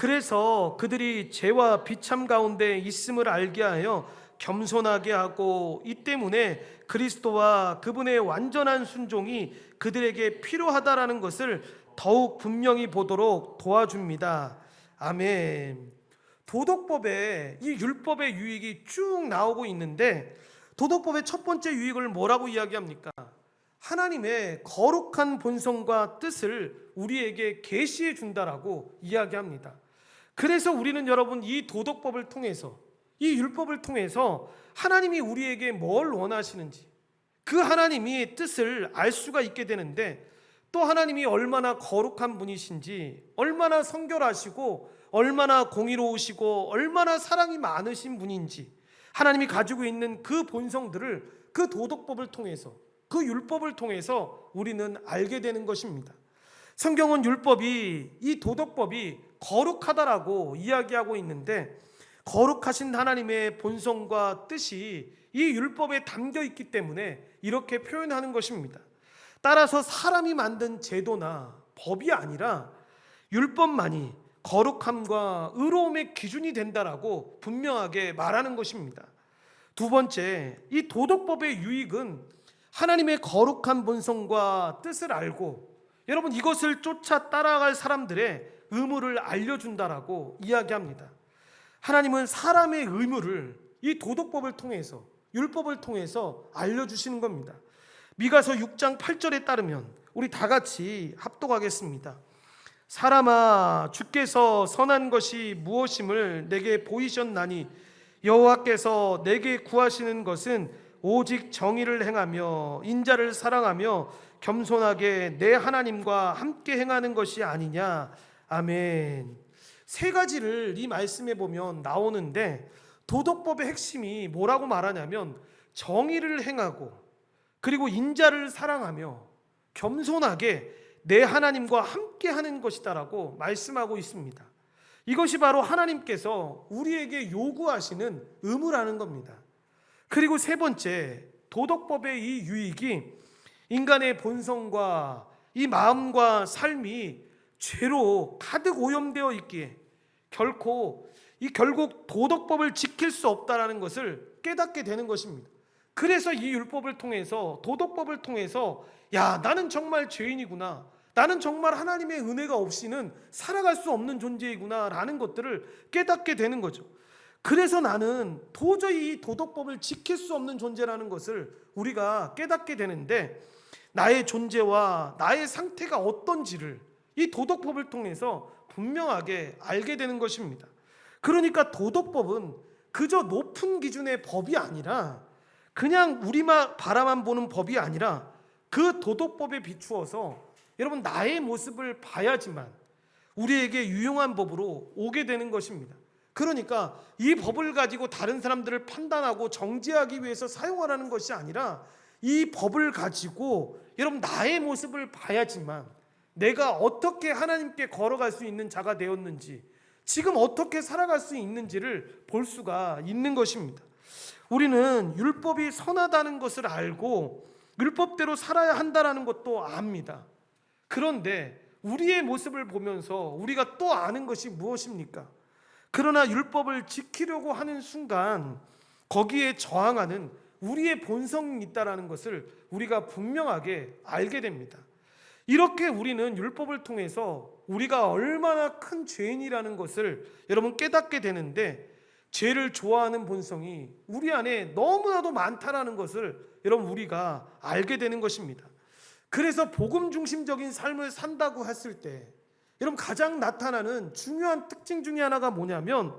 그래서 그들이 죄와 비참 가운데 있음을 알게 하여 겸손하게 하고, 이 때문에 그리스도와 그분의 완전한 순종이 그들에게 필요하다라는 것을 더욱 분명히 보도록 도와줍니다. 아멘. 도덕법에 이 율법의 유익이 쭉 나오고 있는데, 도덕법의 첫 번째 유익을 뭐라고 이야기합니까? 하나님의 거룩한 본성과 뜻을 우리에게 계시해 준다라고 이야기합니다. 그래서 우리는 여러분, 이 도덕법을 통해서, 이 율법을 통해서 하나님이 우리에게 뭘 원하시는지, 그 하나님이 뜻을 알 수가 있게 되는데, 또 하나님이 얼마나 거룩한 분이신지, 얼마나 성결하시고 얼마나 공의로우시고 얼마나 사랑이 많으신 분인지, 하나님이 가지고 있는 그 본성들을 그 도덕법을 통해서, 그 율법을 통해서 우리는 알게 되는 것입니다. 성경은 율법이, 이 도덕법이 거룩하다라고 이야기하고 있는데, 거룩하신 하나님의 본성과 뜻이 이 율법에 담겨 있기 때문에 이렇게 표현하는 것입니다. 따라서 사람이 만든 제도나 법이 아니라 율법만이 거룩함과 의로움의 기준이 된다라고 분명하게 말하는 것입니다. 두 번째, 이 도덕법의 유익은 하나님의 거룩한 본성과 뜻을 알고, 여러분, 이것을 쫓아 따라갈 사람들의 의무를 알려준다라고 이야기합니다. 하나님은 사람의 의무를 이 도덕법을 통해서, 율법을 통해서 알려주시는 겁니다. 미가서 6장 8절에 따르면 우리 다 같이 합독하겠습니다. 사람아, 주께서 선한 것이 무엇임을 내게 보이셨나니 여호와께서 내게 구하시는 것은 오직 정의를 행하며 인자를 사랑하며 겸손하게 내 하나님과 함께 행하는 것이 아니냐. 아멘. 세 가지를 이 말씀에 보면 나오는데, 도덕법의 핵심이 뭐라고 말하냐면 정의를 행하고, 그리고 인자를 사랑하며 겸손하게 내 하나님과 함께 하는 것이다라고 말씀하고 있습니다. 이것이 바로 하나님께서 우리에게 요구하시는 의무라는 겁니다. 그리고 세 번째, 도덕법의 이 유익이 인간의 본성과 이 마음과 삶이 죄로 가득 오염되어 있기에 결국 도덕법을 지킬 수 없다라는 것을 깨닫게 되는 것입니다. 그래서 이 율법을 통해서, 도덕법을 통해서, 야, 나는 정말 죄인이구나, 나는 정말 하나님의 은혜가 없이는 살아갈 수 없는 존재이구나 라는 것들을 깨닫게 되는 거죠. 그래서 나는 도저히 이 도덕법을 지킬 수 없는 존재라는 것을 우리가 깨닫게 되는데, 나의 존재와 나의 상태가 어떤지를 이 도덕법을 통해서 분명하게 알게 되는 것입니다. 그러니까 도덕법은 그저 높은 기준의 법이 아니라, 그냥 우리만 바라만 보는 법이 아니라, 그 도덕법에 비추어서 여러분, 나의 모습을 봐야지만 우리에게 유용한 법으로 오게 되는 것입니다. 그러니까 이 법을 가지고 다른 사람들을 판단하고 정죄하기 위해서 사용하라는 것이 아니라, 이 법을 가지고 여러분, 나의 모습을 봐야지만 내가 어떻게 하나님께 걸어갈 수 있는 자가 되었는지, 지금 어떻게 살아갈 수 있는지를 볼 수가 있는 것입니다. 우리는 율법이 선하다는 것을 알고 율법대로 살아야 한다는 것도 압니다. 그런데 우리의 모습을 보면서 우리가 또 아는 것이 무엇입니까? 그러나 율법을 지키려고 하는 순간 거기에 저항하는 우리의 본성이 있다는 것을 우리가 분명하게 알게 됩니다. 이렇게 우리는 율법을 통해서 우리가 얼마나 큰 죄인이라는 것을 여러분 깨닫게 되는데, 죄를 좋아하는 본성이 우리 안에 너무나도 많다라는 것을 여러분 우리가 알게 되는 것입니다. 그래서 복음 중심적인 삶을 산다고 했을 때 여러분, 가장 나타나는 중요한 특징 중에 하나가 뭐냐면,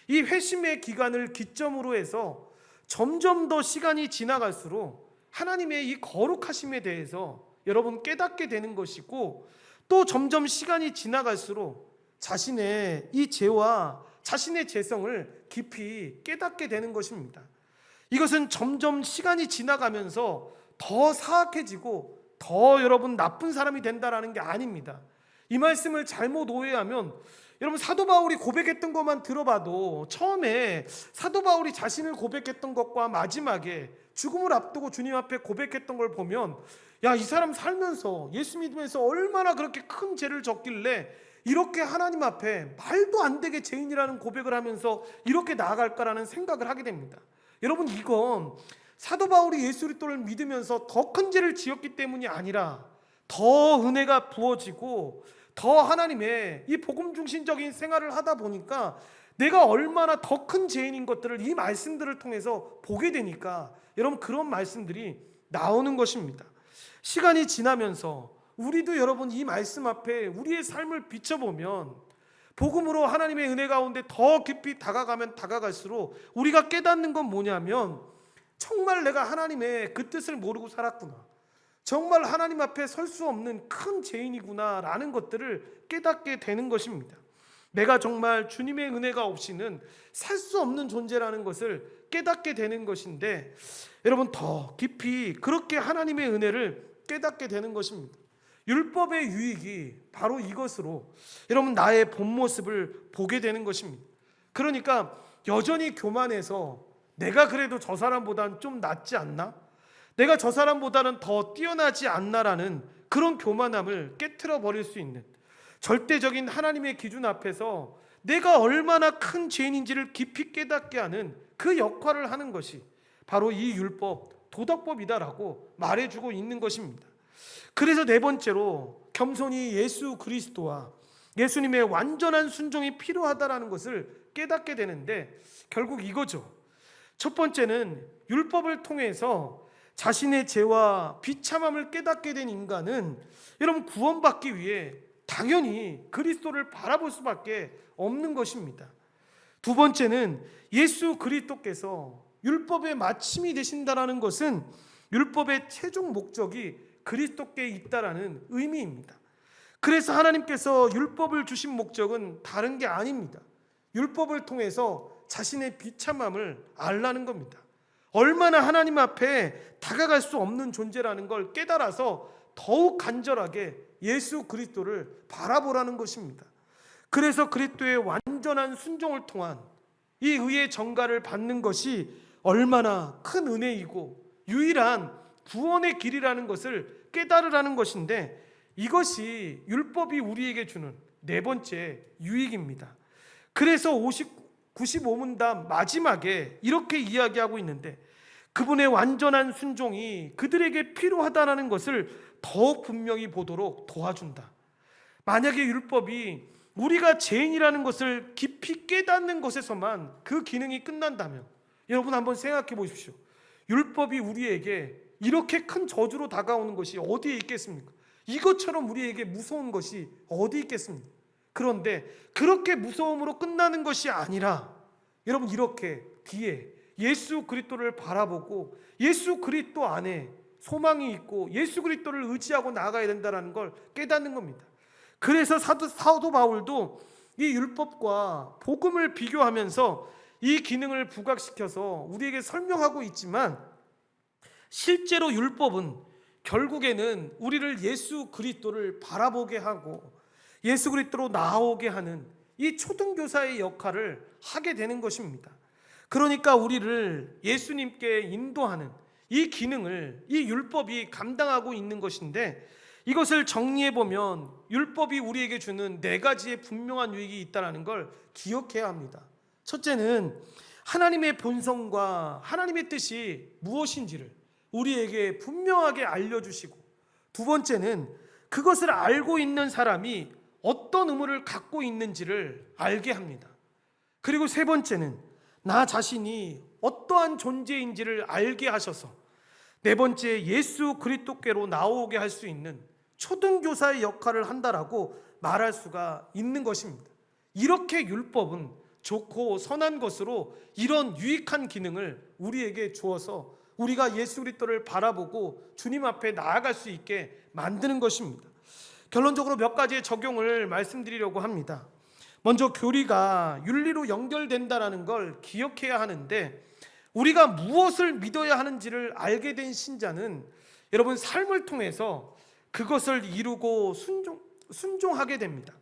이 회심의 기간을 기점으로 해서 점점 더 시간이 지나갈수록 하나님의 이 거룩하심에 대해서 여러분 깨닫게 되는 것이고, 또 점점 시간이 지나갈수록 자신의 이 죄와 자신의 죄성을 깊이 깨닫게 되는 것입니다. 이것은 점점 시간이 지나가면서 더 사악해지고 더 여러분 나쁜 사람이 된다라는 게 아닙니다. 이 말씀을 잘못 오해하면, 여러분, 사도 바울이 고백했던 것만 들어봐도 처음에 사도 바울이 자신을 고백했던 것과 마지막에 죽음을 앞두고 주님 앞에 고백했던 걸 보면, 야, 이 사람 살면서 예수 믿으면서 얼마나 그렇게 큰 죄를 졌길래 이렇게 하나님 앞에 말도 안 되게 죄인이라는 고백을 하면서 이렇게 나아갈까라는 생각을 하게 됩니다. 여러분, 이건 사도 바울이 예수 그리스도를 믿으면서 더 큰 죄를 지었기 때문이 아니라 더 은혜가 부어지고 더 하나님의 이 복음 중심적인 생활을 하다 보니까 내가 얼마나 더 큰 죄인인 것들을 이 말씀들을 통해서 보게 되니까 여러분, 그런 말씀들이 나오는 것입니다. 시간이 지나면서 우리도 여러분 이 말씀 앞에 우리의 삶을 비춰보면 복음으로 하나님의 은혜 가운데 더 깊이 다가가면 다가갈수록 우리가 깨닫는 건 뭐냐면, 정말 내가 하나님의 그 뜻을 모르고 살았구나, 정말 하나님 앞에 설 수 없는 큰 죄인이구나 라는 것들을 깨닫게 되는 것입니다. 내가 정말 주님의 은혜가 없이는 살 수 없는 존재라는 것을 깨닫게 되는 것인데, 여러분 더 깊이 그렇게 하나님의 은혜를 깨닫게 되는 것입니다. 율법의 유익이 바로 이것으로 여러분 나의 본 모습을 보게 되는 것입니다. 그러니까 여전히 교만해서 내가 그래도 저 사람보다는 좀 낫지 않나? 내가 저 사람보다는 더 뛰어나지 않나라는 그런 교만함을 깨트려 버릴 수 있는 절대적인 하나님의 기준 앞에서 내가 얼마나 큰 죄인인지를 깊이 깨닫게 하는 그 역할을 하는 것이 바로 이 율법, 도덕법이다라고 말해주고 있는 것입니다. 그래서 네 번째로 겸손히 예수 그리스도와 예수님의 완전한 순종이 필요하다라는 것을 깨닫게 되는데, 결국 이거죠. 첫 번째는 율법을 통해서 자신의 죄와 비참함을 깨닫게 된 인간은 여러분 구원받기 위해 당연히 그리스도를 바라볼 수밖에 없는 것입니다. 두 번째는 예수 그리스도께서 율법의 마침이 되신다라는 것은 율법의 최종 목적이 그리스도께 있다라는 의미입니다. 그래서 하나님께서 율법을 주신 목적은 다른 게 아닙니다. 율법을 통해서 자신의 비참함을 알라는 겁니다. 얼마나 하나님 앞에 다가갈 수 없는 존재라는 걸 깨달아서 더욱 간절하게 예수 그리스도를 바라보라는 것입니다. 그래서 그리스도의 완전한 순종을 통한 이 의의 전가를 받는 것이 얼마나 큰 은혜이고 유일한 구원의 길이라는 것을 깨달으라는 것인데, 이것이 율법이 우리에게 주는 네 번째 유익입니다. 그래서 95문답 마지막에 이렇게 이야기하고 있는데, 그분의 완전한 순종이 그들에게 필요하다는 것을 더욱 분명히 보도록 도와준다. 만약에 율법이 우리가 죄인이라는 것을 깊이 깨닫는 것에서만 그 기능이 끝난다면, 여러분 한번 생각해 보십시오. 율법이 우리에게 이렇게 큰 저주로 다가오는 것이 어디에 있겠습니까? 이것처럼 우리에게 무서운 것이 어디 있겠습니까? 그런데 그렇게 무서움으로 끝나는 것이 아니라 여러분 이렇게 뒤에 예수 그리스도를 바라보고 예수 그리스도 안에 소망이 있고 예수 그리스도를 의지하고 나아가야 된다는 걸 깨닫는 겁니다. 그래서 사도 바울도 이 율법과 복음을 비교하면서 이 기능을 부각시켜서 우리에게 설명하고 있지만, 실제로 율법은 결국에는 우리를 예수 그리스도를 바라보게 하고 예수 그리스도로 나아오게 하는 이 초등교사의 역할을 하게 되는 것입니다. 그러니까 우리를 예수님께 인도하는 이 기능을 이 율법이 감당하고 있는 것인데, 이것을 정리해 보면 율법이 우리에게 주는 네 가지의 분명한 유익이 있다는 걸 기억해야 합니다. 첫째는 하나님의 본성과 하나님의 뜻이 무엇인지를 우리에게 분명하게 알려주시고, 두 번째는 그것을 알고 있는 사람이 어떤 의무를 갖고 있는지를 알게 합니다. 그리고 세 번째는 나 자신이 어떠한 존재인지를 알게 하셔서 네 번째 예수 그리스도께로 나오게 할 수 있는 초등교사의 역할을 한다라고 말할 수가 있는 것입니다. 이렇게 율법은 좋고 선한 것으로 이런 유익한 기능을 우리에게 주어서 우리가 예수 그리스도를 바라보고 주님 앞에 나아갈 수 있게 만드는 것입니다. 결론적으로 몇 가지의 적용을 말씀드리려고 합니다. 먼저 교리가 윤리로 연결된다는 걸 기억해야 하는데, 우리가 무엇을 믿어야 하는지를 알게 된 신자는 여러분 삶을 통해서 그것을 이루고 순종하게 됩니다.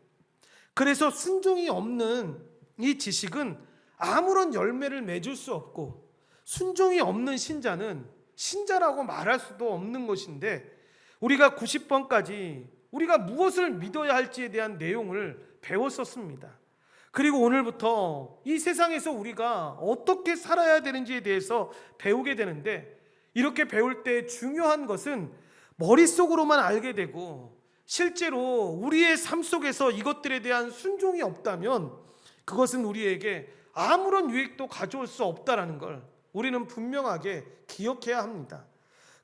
그래서 순종이 없는 이 지식은 아무런 열매를 맺을 수 없고, 순종이 없는 신자는 신자라고 말할 수도 없는 것인데, 우리가 90번까지 우리가 무엇을 믿어야 할지에 대한 내용을 배웠었습니다. 그리고 오늘부터 이 세상에서 우리가 어떻게 살아야 되는지에 대해서 배우게 되는데, 이렇게 배울 때 중요한 것은 머릿속으로만 알게 되고 실제로 우리의 삶 속에서 이것들에 대한 순종이 없다면 그것은 우리에게 아무런 유익도 가져올 수 없다라는 걸 우리는 분명하게 기억해야 합니다.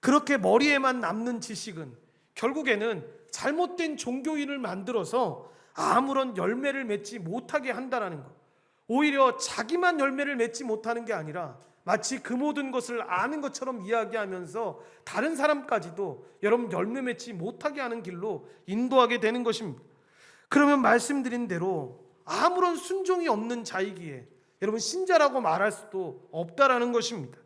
그렇게 머리에만 남는 지식은 결국에는 잘못된 종교인을 만들어서 아무런 열매를 맺지 못하게 한다는 것. 오히려 자기만 열매를 맺지 못하는 게 아니라 마치 그 모든 것을 아는 것처럼 이야기하면서 다른 사람까지도 여러분 열매 맺지 못하게 하는 길로 인도하게 되는 것입니다. 그러면 말씀드린 대로 아무런 순종이 없는 자이기에 여러분 신자라고 말할 수도 없다라는 것입니다.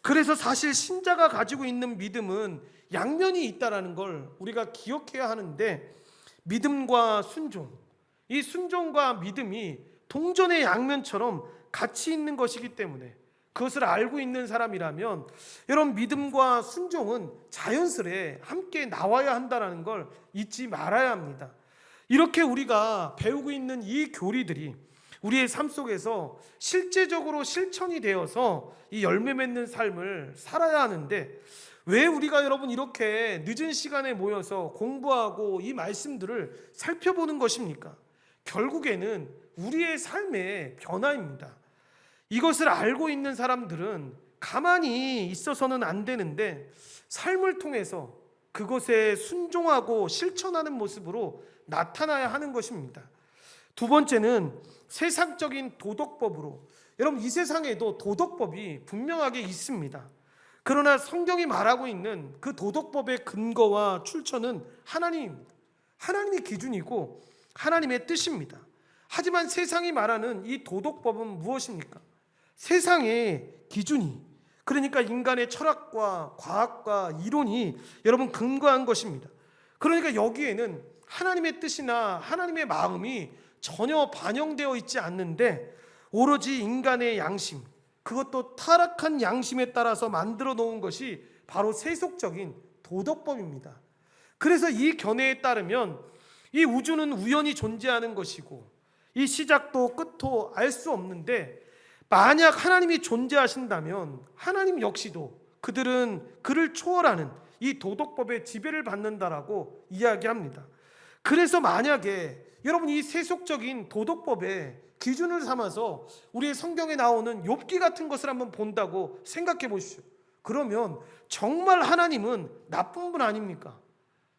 그래서 사실 신자가 가지고 있는 믿음은 양면이 있다라는 걸 우리가 기억해야 하는데, 믿음과 순종, 이 순종과 믿음이 동전의 양면처럼 같이 있는 것이기 때문에 그것을 알고 있는 사람이라면 여러분 믿음과 순종은 자연스레 함께 나와야 한다는 걸 잊지 말아야 합니다. 이렇게 우리가 배우고 있는 이 교리들이 우리의 삶 속에서 실제적으로 실천이 되어서 이 열매 맺는 삶을 살아야 하는데, 왜 우리가 여러분 이렇게 늦은 시간에 모여서 공부하고 이 말씀들을 살펴보는 것입니까? 결국에는 우리의 삶의 변화입니다. 이것을 알고 있는 사람들은 가만히 있어서는 안 되는데 삶을 통해서 그것에 순종하고 실천하는 모습으로 나타나야 하는 것입니다. 두 번째는 세상적인 도덕법으로, 여러분 이 세상에도 도덕법이 분명하게 있습니다. 그러나 성경이 말하고 있는 그 도덕법의 근거와 출처는 하나님입니다. 하나님이 기준이고 하나님의 뜻입니다. 하지만 세상이 말하는 이 도덕법은 무엇입니까? 세상의 기준이, 그러니까 인간의 철학과 과학과 이론이 여러분 근거한 것입니다. 그러니까 여기에는 하나님의 뜻이나 하나님의 마음이 전혀 반영되어 있지 않는데 오로지 인간의 양심, 그것도 타락한 양심에 따라서 만들어 놓은 것이 바로 세속적인 도덕법입니다. 그래서 이 견해에 따르면 이 우주는 우연히 존재하는 것이고 이 시작도 끝도 알 수 없는데, 만약 하나님이 존재하신다면 하나님 역시도 그들은 그를 초월하는 이 도덕법의 지배를 받는다라고 이야기합니다. 그래서 만약에 여러분 이 세속적인 도덕법의 기준을 삼아서 우리의 성경에 나오는 욥기 같은 것을 한번 본다고 생각해 보십시오. 그러면 정말 하나님은 나쁜 분 아닙니까?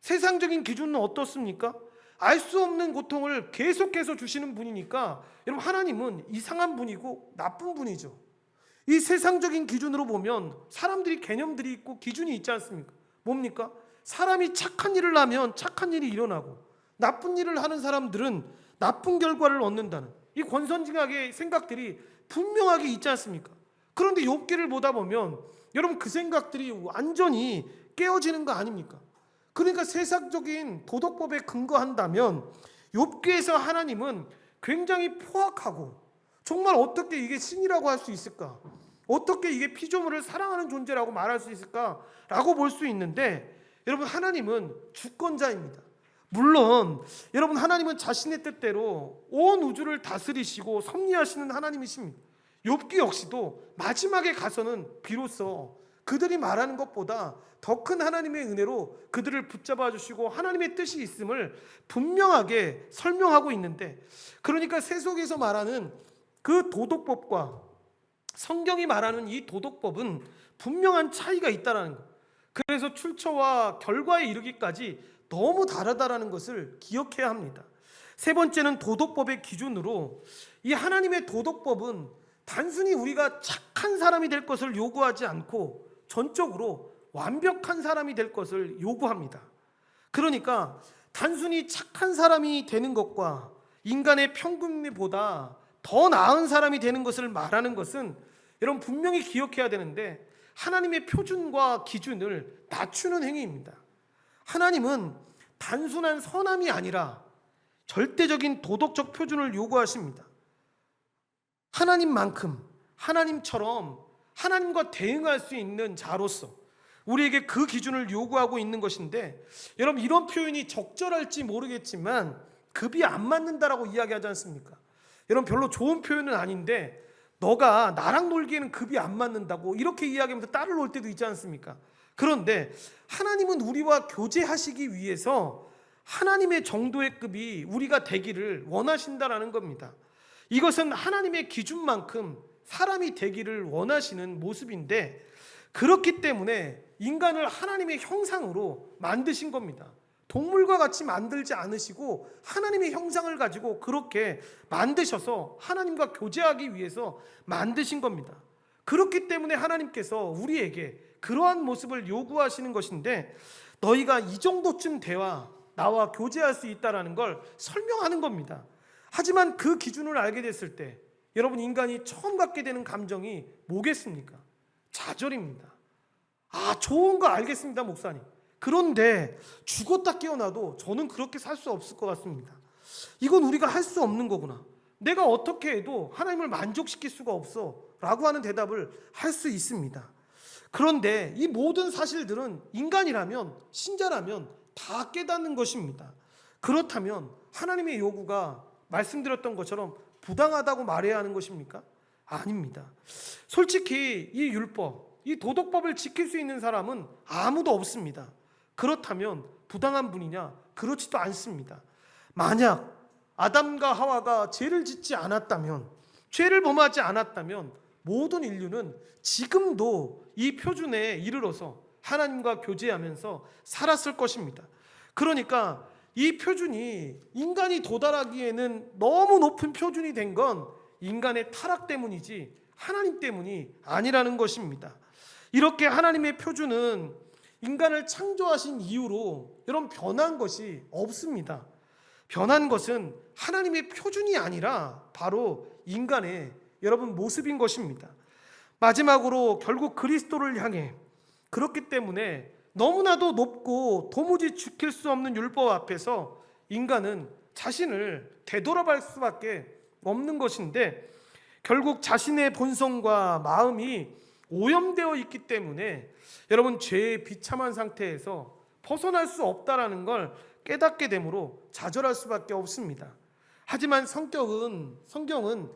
세상적인 기준은 어떻습니까? 알 수 없는 고통을 계속해서 주시는 분이니까 여러분 하나님은 이상한 분이고 나쁜 분이죠. 이 세상적인 기준으로 보면 사람들이 개념들이 있고 기준이 있지 않습니까? 뭡니까? 사람이 착한 일을 하면 착한 일이 일어나고 나쁜 일을 하는 사람들은 나쁜 결과를 얻는다는 이 권선징악의 생각들이 분명하게 있지 않습니까? 그런데 욥기를 보다 보면 여러분 그 생각들이 완전히 깨어지는 거 아닙니까? 그러니까 세상적인 도덕법에 근거한다면 욥기에서 하나님은 굉장히 포악하고 정말 어떻게 이게 신이라고 할 수 있을까? 어떻게 이게 피조물을 사랑하는 존재라고 말할 수 있을까라고 볼 수 있는데, 여러분 하나님은 주권자입니다. 물론 여러분 하나님은 자신의 뜻대로 온 우주를 다스리시고 섭리하시는 하나님이십니다. 욥기 역시도 마지막에 가서는 비로소 그들이 말하는 것보다 더 큰 하나님의 은혜로 그들을 붙잡아 주시고 하나님의 뜻이 있음을 분명하게 설명하고 있는데, 그러니까 세속에서 말하는 그 도덕법과 성경이 말하는 이 도덕법은 분명한 차이가 있다는 것, 그래서 출처와 결과에 이르기까지 너무 다르다라는 것을 기억해야 합니다. 세 번째는 도덕법의 기준으로 이 하나님의 도덕법은 단순히 우리가 착한 사람이 될 것을 요구하지 않고 전적으로 완벽한 사람이 될 것을 요구합니다. 그러니까 단순히 착한 사람이 되는 것과 인간의 평균보다 더 나은 사람이 되는 것을 말하는 것은 여러분 분명히 기억해야 되는데, 하나님의 표준과 기준을 낮추는 행위입니다. 하나님은 단순한 선함이 아니라 절대적인 도덕적 표준을 요구하십니다. 하나님만큼 하나님처럼 하나님과 대응할 수 있는 자로서, 우리에게 그 기준을 요구하고 있는 것인데, 여러분 이런 표현이 적절할지 모르겠지만 급이 안 맞는다라고 이야기하지 않습니까? 여러분 별로 좋은 표현은 아닌데, 너가 나랑 놀기에는 급이 안 맞는다고 이렇게 이야기하면서 딸을 놓을 때도 있지 않습니까? 그런데 하나님은 우리와 교제하시기 위해서 하나님의 정도의 급이 우리가 되기를 원하신다라는 겁니다. 이것은 하나님의 기준만큼 사람이 되기를 원하시는 모습인데, 그렇기 때문에 인간을 하나님의 형상으로 만드신 겁니다. 동물과 같이 만들지 않으시고 하나님의 형상을 가지고 그렇게 만드셔서 하나님과 교제하기 위해서 만드신 겁니다. 그렇기 때문에 하나님께서 우리에게 그러한 모습을 요구하시는 것인데, 너희가 이 정도쯤 돼야 나와 교제할 수 있다는 걸 설명하는 겁니다. 하지만 그 기준을 알게 됐을 때 여러분, 인간이 처음 갖게 되는 감정이 뭐겠습니까? 좌절입니다. 좋은 거 알겠습니다, 목사님. 그런데 죽었다 깨어나도 저는 그렇게 살 수 없을 것 같습니다. 이건 우리가 할 수 없는 거구나. 내가 어떻게 해도 하나님을 만족시킬 수가 없어 라고 하는 대답을 할 수 있습니다. 그런데 이 모든 사실들은 인간이라면, 신자라면 다 깨닫는 것입니다. 그렇다면 하나님의 요구가 말씀드렸던 것처럼 부당하다고 말해야 하는 것입니까? 아닙니다. 솔직히 이 율법, 이 도덕법을 지킬 수 있는 사람은 아무도 없습니다. 그렇다면 부당한 분이냐? 그렇지도 않습니다. 만약 아담과 하와가 죄를 짓지 않았다면, 죄를 범하지 않았다면 모든 인류는 지금도 이 표준에 이르러서 하나님과 교제하면서 살았을 것입니다. 그러니까 이 표준이 인간이 도달하기에는 너무 높은 표준이 된 건 인간의 타락 때문이지 하나님 때문이 아니라는 것입니다. 이렇게 하나님의 표준은 인간을 창조하신 이후로 여러분 변한 것이 없습니다. 변한 것은 하나님의 표준이 아니라 바로 인간의 여러분 모습인 것입니다. 마지막으로 결국 그리스도를 향해, 그렇기 때문에 너무나도 높고 도무지 지킬 수 없는 율법 앞에서 인간은 자신을 되돌아볼 수밖에 없는 것인데, 결국 자신의 본성과 마음이 오염되어 있기 때문에 여러분 죄의 비참한 상태에서 벗어날 수 없다라는 걸 깨닫게 되므로 좌절할 수밖에 없습니다. 하지만 성경은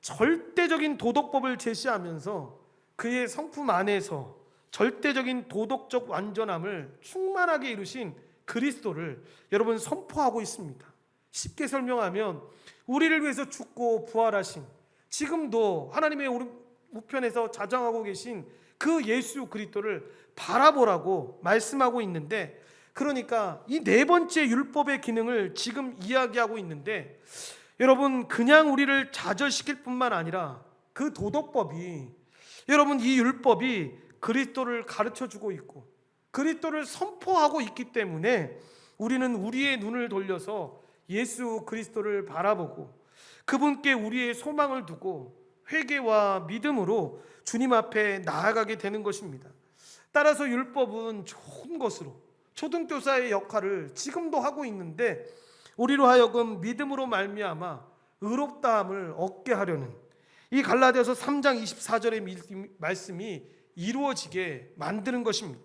절대적인 도덕법을 제시하면서 그의 성품 안에서 절대적인 도덕적 완전함을 충만하게 이루신 그리스도를 여러분 선포하고 있습니다. 쉽게 설명하면 우리를 위해서 죽고 부활하신, 지금도 하나님의 우편에서 자정하고 계신 그 예수 그리스도를 바라보라고 말씀하고 있는데, 그러니까 이 네 번째 율법의 기능을 지금 이야기하고 있는데, 여러분 그냥 우리를 좌절시킬 뿐만 아니라 그 도덕법이, 여러분 이 율법이 그리스도를 가르쳐주고 있고 그리스도를 선포하고 있기 때문에 우리는 우리의 눈을 돌려서 예수 그리스도를 바라보고 그분께 우리의 소망을 두고 회개와 믿음으로 주님 앞에 나아가게 되는 것입니다. 따라서 율법은 좋은 것으로 초등교사의 역할을 지금도 하고 있는데, 우리로 하여금 믿음으로 말미암아 의롭다함을 얻게 하려는 이 갈라디아서 3장 24절의 말씀이 이루어지게 만드는 것입니다.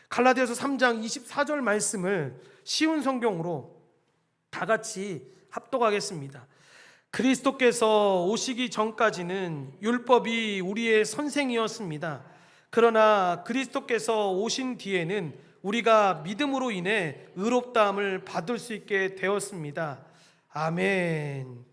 갈라디아서 3장 24절 말씀을 쉬운 성경으로 다 같이 합독하겠습니다. 그리스도께서 오시기 전까지는 율법이 우리의 선생이었습니다. 그러나 그리스도께서 오신 뒤에는 우리가 믿음으로 인해 의롭다함을 받을 수 있게 되었습니다. 아멘.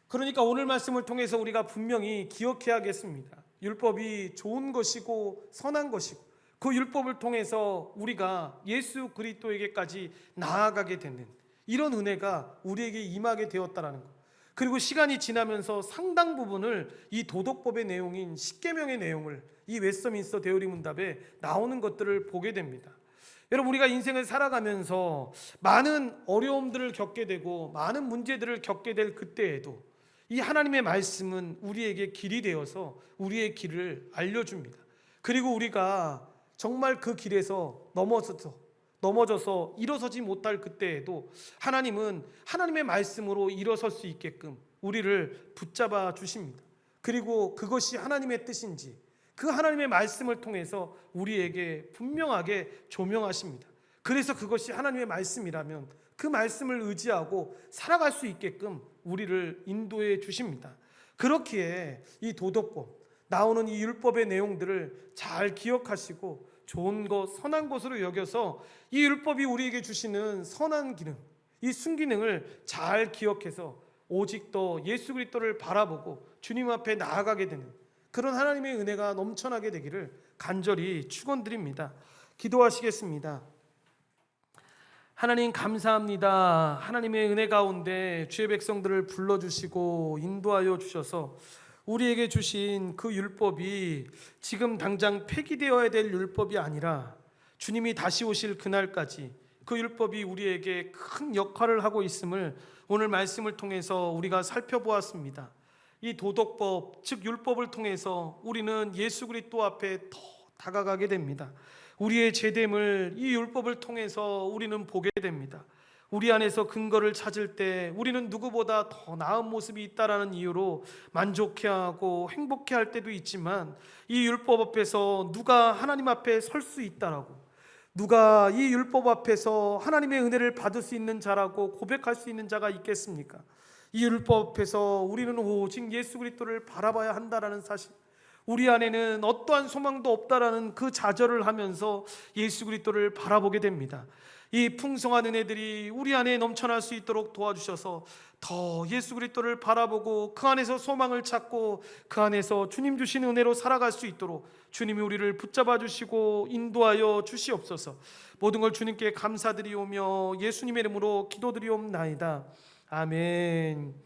그러니까 오늘 말씀을 통해서 우리가 분명히 기억해야겠습니다. 율법이 좋은 것이고 선한 것이고, 그 율법을 통해서 우리가 예수 그리스도에게까지 나아가게 되는 이런 은혜가 우리에게 임하게 되었다라는 것. 그리고 시간이 지나면서 상당 부분을 이 도덕법의 내용인 십계명의 내용을 이 웨스트민스터 대우리 문답에 나오는 것들을 보게 됩니다. 여러분, 우리가 인생을 살아가면서 많은 어려움들을 겪게 되고 많은 문제들을 겪게 될 그때에도 이 하나님의 말씀은 우리에게 길이 되어서 우리의 길을 알려줍니다. 그리고 우리가 정말 그 길에서 넘어져서 일어서지 못할 그때에도 하나님은 하나님의 말씀으로 일어설 수 있게끔 우리를 붙잡아 주십니다. 그리고 그것이 하나님의 뜻인지, 그 하나님의 말씀을 통해서 우리에게 분명하게 조명하십니다. 그래서 그것이 하나님의 말씀이라면 그 말씀을 의지하고 살아갈 수 있게끔 우리를 인도해 주십니다. 그렇기에 이 도덕법, 나오는 이 율법의 내용들을 잘 기억하시고 좋은 것, 선한 것으로 여겨서 이 율법이 우리에게 주시는 선한 기능, 이 순기능을 잘 기억해서 오직 더 예수 그리스도를 바라보고 주님 앞에 나아가게 되는 그런 하나님의 은혜가 넘쳐나게 되기를 간절히 축원드립니다. 기도하시겠습니다. 하나님 감사합니다. 하나님의 은혜 가운데 주의 백성들을 불러주시고 인도하여 주셔서 우리에게 주신 그 율법이 지금 당장 폐기되어야 될 율법이 아니라 주님이 다시 오실 그날까지 그 율법이 우리에게 큰 역할을 하고 있음을 오늘 말씀을 통해서 우리가 살펴보았습니다. 이 도덕법, 즉 율법을 통해서 우리는 예수 그리스도 앞에 더 다가가게 됩니다. 우리의 죄됨을 이 율법을 통해서 우리는 보게 됩니다. 우리 안에서 근거를 찾을 때 우리는 누구보다 더 나은 모습이 있다라는 이유로 만족해하고 행복해할 때도 있지만 이 율법 앞에서 누가 하나님 앞에 설 수 있다라고, 누가 이 율법 앞에서 하나님의 은혜를 받을 수 있는 자라고 고백할 수 있는 자가 있겠습니까? 이 율법 앞에서 우리는 오직 예수 그리스도를 바라봐야 한다라는 사실, 우리 안에는 어떠한 소망도 없다라는 그 좌절을 하면서 예수 그리스도를 바라보게 됩니다. 이 풍성한 은혜들이 우리 안에 넘쳐날 수 있도록 도와주셔서 더 예수 그리스도를 바라보고 그 안에서 소망을 찾고 그 안에서 주님 주신 은혜로 살아갈 수 있도록 주님이 우리를 붙잡아 주시고 인도하여 주시옵소서. 모든 걸 주님께 감사드리오며 예수님의 이름으로 기도드리옵나이다. 아멘.